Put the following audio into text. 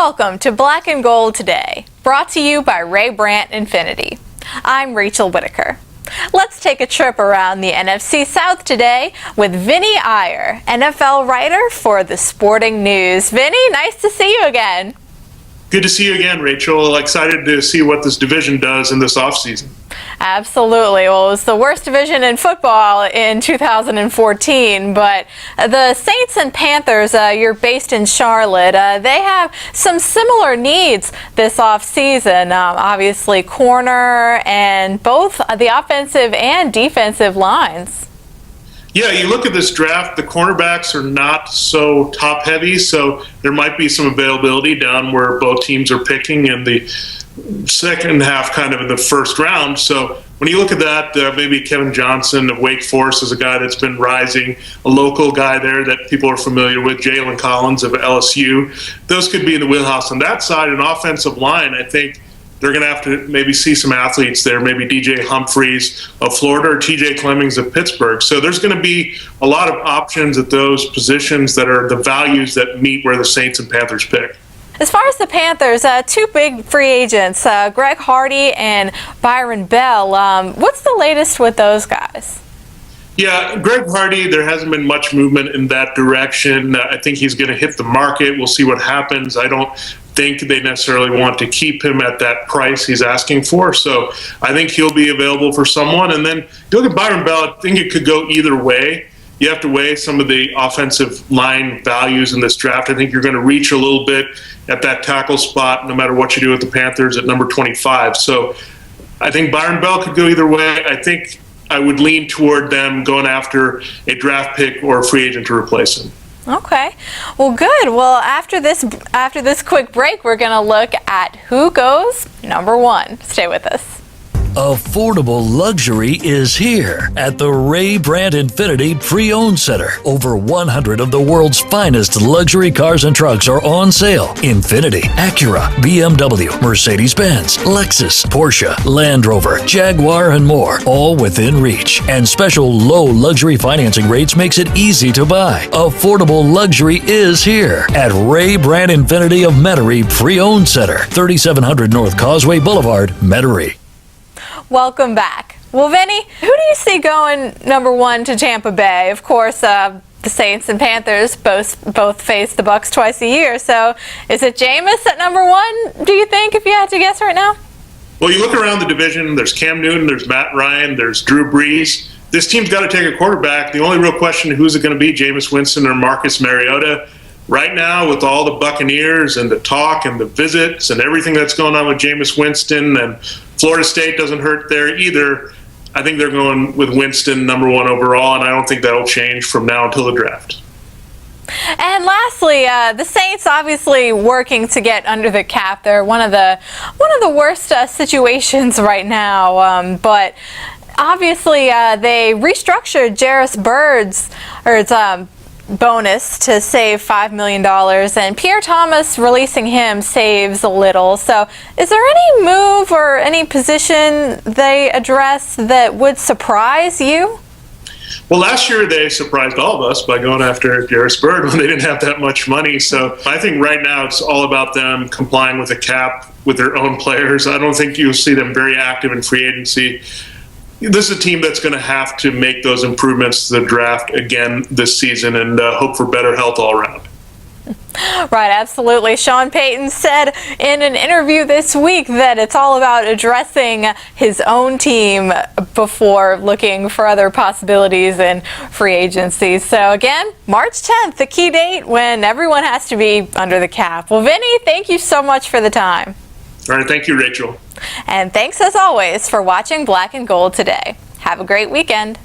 Welcome to Black and Gold Today, brought to you by Ray Brandt Infinity. I'm Rachel Whittaker. Let's take a trip around the NFC South today with Vinnie Iyer, NFL writer for The Sporting News. Vinnie, nice to see you again. Good to see you again, Rachel. Excited to see what this division does in this offseason. Absolutely. Well, it was the worst division in football in 2014, but the Saints and Panthers, you're based in Charlotte, they have some similar needs this offseason. Obviously, corner and both the offensive and defensive lines. Yeah, you look at this draft, the cornerbacks are not so top-heavy, so there might be some availability down where both teams are picking in the second half, kind of in the first round. So when you look at that, maybe Kevin Johnson of Wake Forest is a guy that's been rising, a local guy there that people are familiar with, Jalen Collins of LSU. Those could be in the wheelhouse. On that side, an offensive line, I think they're going to have to maybe see some athletes there, maybe DJ Humphries of Florida or TJ Clemmings of Pittsburgh. So there's going to be a lot of options at those positions that are the values that meet where the Saints and Panthers pick. As far as the Panthers, two big free agents, Greg Hardy and Byron Bell. What's the latest with those guys? Yeah, Greg Hardy, there hasn't been much movement in that direction. I think he's going to hit the market. We'll see what happens. I don't think they necessarily want to keep him at that price he's asking for. So I think he'll be available for someone. And then you look at Byron Bell, I think it could go either way. You have to weigh some of the offensive line values in this draft. I think you're going to reach a little bit at that tackle spot no matter what you do with the Panthers at number 25. So I think Byron Bell could go either way. I think I would lean toward them going after a draft pick or a free agent to replace him. Okay. Well, good. Well, after this quick break, we're going to look at who goes number one. Stay with us. Affordable luxury is here at the Ray Brandt Infinity Pre-Owned Center. Over 100 of the world's finest luxury cars and trucks are on sale. Infiniti, Acura, BMW, Mercedes-Benz, Lexus, Porsche, Land Rover, Jaguar, and more, all within reach. And special low luxury financing rates makes it easy to buy. Affordable luxury is here at Ray Brandt Infinity of Metairie Pre-Owned Center, 3700 North Causeway Boulevard, Metairie. Welcome back. Well, Vinnie, who do you see going number one to Tampa Bay? Of course, the Saints and Panthers both face the Bucs twice a year. So is it Jameis at number one, do you think, if you had to guess right now? Well, you look around the division, there's Cam Newton, there's Matt Ryan, there's Drew Brees. This team's got to take a quarterback. The only real question, who's it going to be, Jameis Winston or Marcus Mariota? Right now, with all the Buccaneers and the talk and the visits and everything that's going on with Jameis Winston, and Florida State doesn't hurt there either, I think they're going with Winston number one overall, and I don't think that'll change from now until the draft. And lastly, the Saints obviously working to get under the cap. They're one of the worst situations right now, but obviously they restructured Jarris Bird's bonus to save $5 million, and Pierre Thomas releasing him saves a little. So is there any move or any position they address that would surprise you? Well, last year they surprised all of us by going after Jarris Bird when they didn't have that much money. So I think right now it's all about them complying with the cap with their own players. I don't think you'll see them very active in free agency. This is a team that's going to have to make those improvements to the draft again this season and hope for better health all around. Right, absolutely. Sean Payton said in an interview this week that it's all about addressing his own team before looking for other possibilities in free agency. So again, March 10th, the key date when everyone has to be under the cap. Well, Vinnie, thank you so much for the time. All right, thank you, Rachel. And thanks as always for watching Black and Gold Today. Have a great weekend.